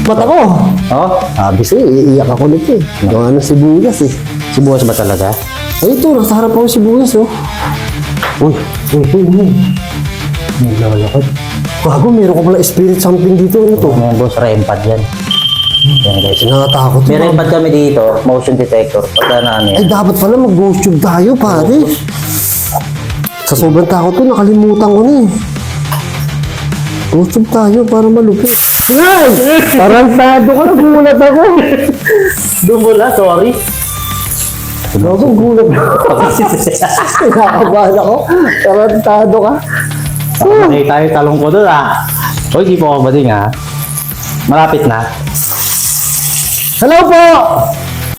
mata ko. Oh? Sabi sa'yo, iiyak ako nito eh. Yung ano, sibuyas eh. Sibuyas ba talaga? Ay, ito, nasa harap ako yung sibuyas, oh. Uy. Naglalakad. Gago, meron ko pala spirit something dito. Ano to? May boss, rempad yan. Yan guys. Nakakatakot. May rempad kami dito, motion detector. Pagka na ano Ay, yan. dapat pala mag-ghost tube tayo, pare. Sa sobrang takot ko, nakalimutan ko na eh. Ghost tube tayo para malupit. Ay! Tarantado ka, nagulat ako. Dumula, sorry. Gago, gulat ako. Nakakabahan ako. Tarantado ka. Nakita tayo talong ko doon ah. Uy, di po ako bading ah. Malapit na. Hello po!